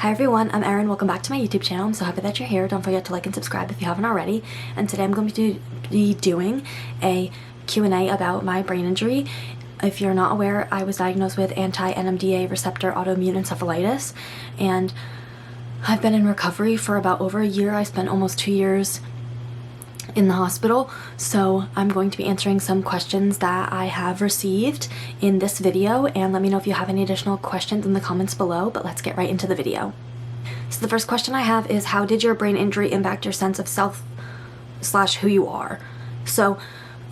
Hi everyone, I'm Erin. Welcome back to my YouTube channel. I'm so happy that you're here. Don't forget to like and subscribe if you haven't already. And today I'm going to be doing a Q&A about my brain injury. If you're not aware, I was diagnosed with anti-nmda receptor autoimmune encephalitis, and I've been in recovery for about over a year. I spent almost 2 years in the hospital, so I'm going to be answering some questions that I have received in this video, and let me know if you have any additional questions in the comments below, but let's get right into the video. So the first question I have is, how did your brain injury impact your sense of self / who you are? So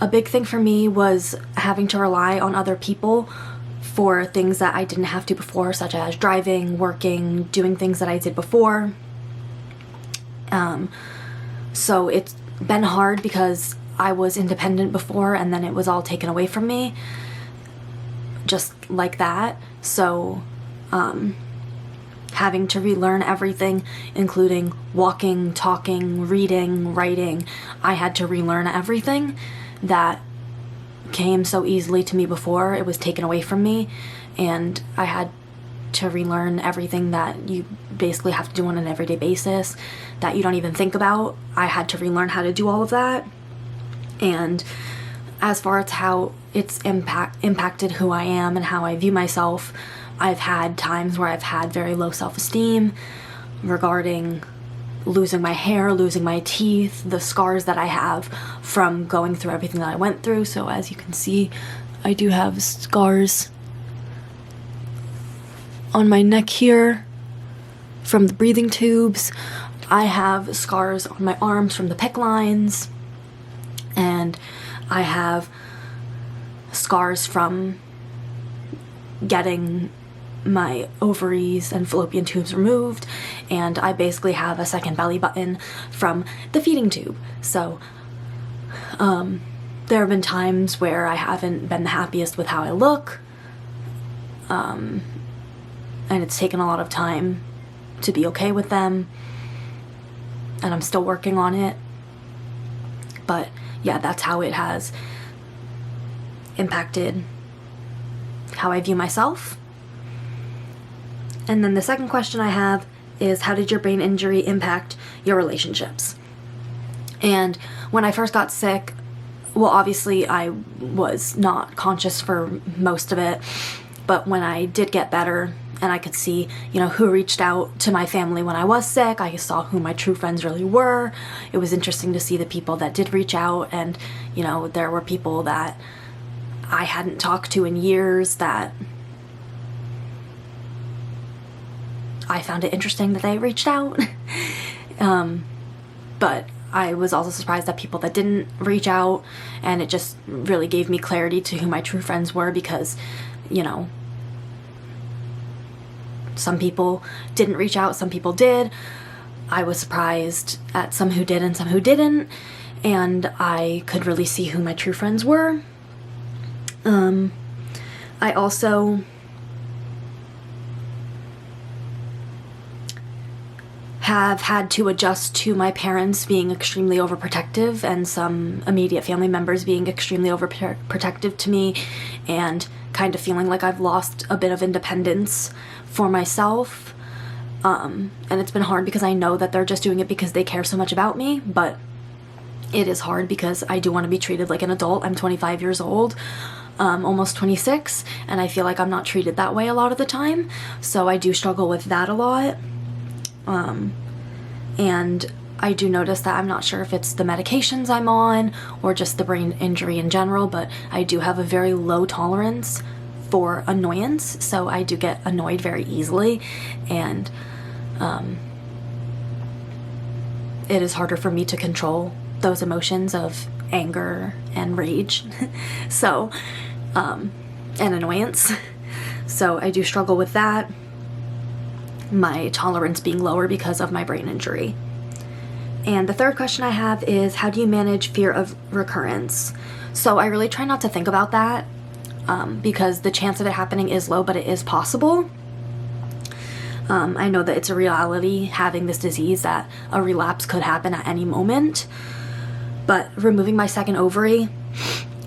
a big thing for me was having to rely on other people for things that I didn't have to before, such as driving, working, doing things that I did before. So it's been hard because I was independent before and then it was all taken away from me just like that. So having to relearn everything, including walking, talking, reading, writing, I had to relearn everything that came so easily to me before. It was taken away from me, and I had to relearn everything that you basically have to do on an everyday basis that you don't even think about. I had to relearn how to do all of that. And as far as how it's impacted who I am and how I view myself, I've had times where I've had very low self-esteem regarding losing my hair, losing my teeth, the scars that I have from going through everything that I went through. So as you can see, I do have scars on my neck here from the breathing tubes. I have scars on my arms from the PICC lines, and I have scars from getting my ovaries and fallopian tubes removed, and I basically have a second belly button from the feeding tube. So there have been times where I haven't been the happiest with how I look, and it's taken a lot of time to be okay with them, and I'm still working on it. But yeah, that's how it has impacted how I view myself. And then the second question I have is, how did your brain injury impact your relationships? And when I first got sick, well, obviously I was not conscious for most of it, but when I did get better and I could see, who reached out to my family when I was sick, I saw who my true friends really were. It was interesting to see the people that did reach out, and, there were people that I hadn't talked to in years that I found it interesting that they reached out. But I was also surprised that people that didn't reach out, and it just really gave me clarity to who my true friends were, because, some people didn't reach out, some people did. I was surprised at some who did and some who didn't, and I could really see who my true friends were. I also have had to adjust to my parents being extremely overprotective and some immediate family members being extremely overprotective to me, and kind of feeling like I've lost a bit of independence for myself. And it's been hard because I know that they're just doing it because they care so much about me, but it is hard because I do want to be treated like an adult. I'm 25 years old, almost 26, and I feel like I'm not treated that way a lot of the time, so I do struggle with that a lot. And I do notice that I'm not sure if it's the medications I'm on or just the brain injury in general, but I do have a very low tolerance for annoyance, so I do get annoyed very easily, and it is harder for me to control those emotions of anger and rage so and annoyance. So I do struggle with that, my tolerance being lower because of my brain injury. And the third question I have is, how do you manage fear of recurrence? So I really try not to think about that, because the chance of it happening is low, but it is possible. I know that it's a reality having this disease, that a relapse could happen at any moment, but removing my second ovary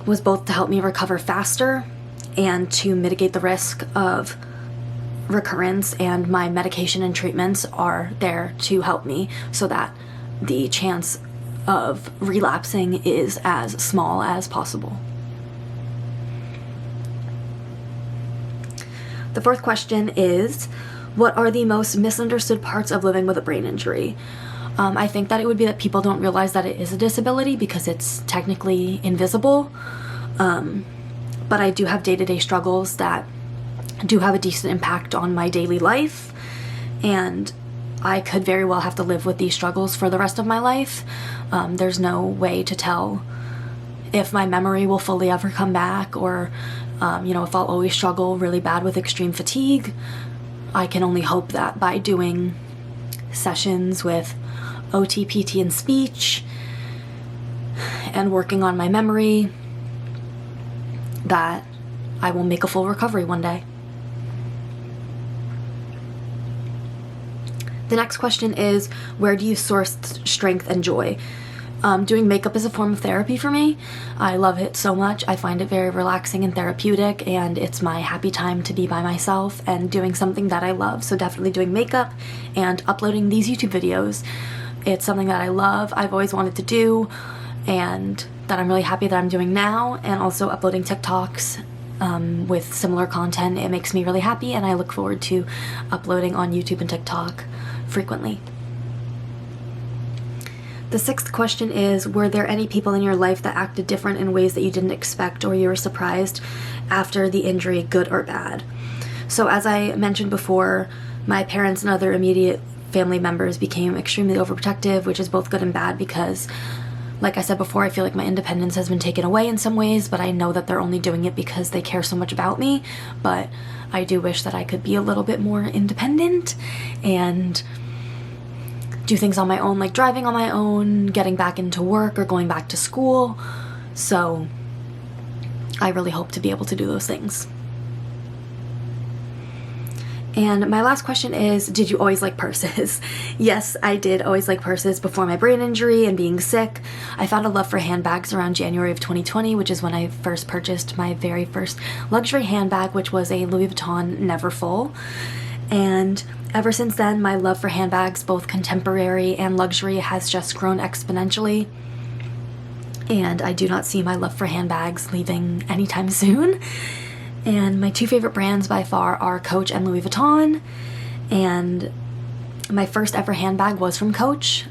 was both to help me recover faster and to mitigate the risk of recurrence, and my medication and treatments are there to help me so that the chance of relapsing is as small as possible. The fourth question is, what are the most misunderstood parts of living with a brain injury? I think that it would be that people don't realize that it is a disability because it's technically invisible. But I do have day-to-day struggles that do have a decent impact on my daily life, and I could very well have to live with these struggles for the rest of my life. There's no way to tell if my memory will fully ever come back, or if I'll always struggle really bad with extreme fatigue. I can only hope that by doing sessions with OT, PT, and speech, and working on my memory, that I will make a full recovery one day. The next question is, where do you source strength and joy? Doing makeup is a form of therapy for me. I love it so much. I find it very relaxing and therapeutic, and it's my happy time to be by myself and doing something that I love. So definitely doing makeup and uploading these YouTube videos. It's something that I love, I've always wanted to do, and that I'm really happy that I'm doing now. And also uploading TikToks with similar content. It makes me really happy, and I look forward to uploading on YouTube and TikTok frequently. The sixth question is, were there any people in your life that acted different in ways that you didn't expect or you were surprised after the injury, good or bad? So as I mentioned before, my parents and other immediate family members became extremely overprotective, which is both good and bad because, like I said before, I feel like my independence has been taken away in some ways, but I know that they're only doing it because they care so much about me. But I do wish that I could be a little bit more independent and do things on my own, like driving on my own, getting back into work, or going back to school. So I really hope to be able to do those things. And my last question is, did you always like purses? Yes, I did always like purses before my brain injury and being sick. I found a love for handbags around January of 2020, which is when I first purchased my very first luxury handbag, which was a Louis Vuitton Neverfull. And ever since then, my love for handbags, both contemporary and luxury, has just grown exponentially. And I do not see my love for handbags leaving anytime soon. And my two favorite brands by far are Coach and Louis Vuitton. And my first ever handbag was from Coach.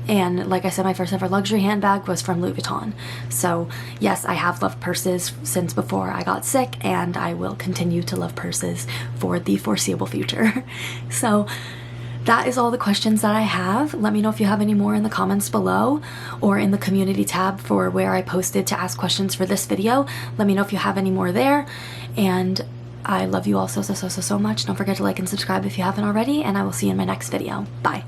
And like I said, my first ever luxury handbag was from Louis Vuitton. So yes, I have loved purses since before I got sick, and I will continue to love purses for the foreseeable future. So that is all the questions that I have. Let me know if you have any more in the comments below or in the community tab for where I posted to ask questions for this video. Let me know if you have any more there. And I love you all so much. Don't forget to like and subscribe if you haven't already, and I will see you in my next video. Bye.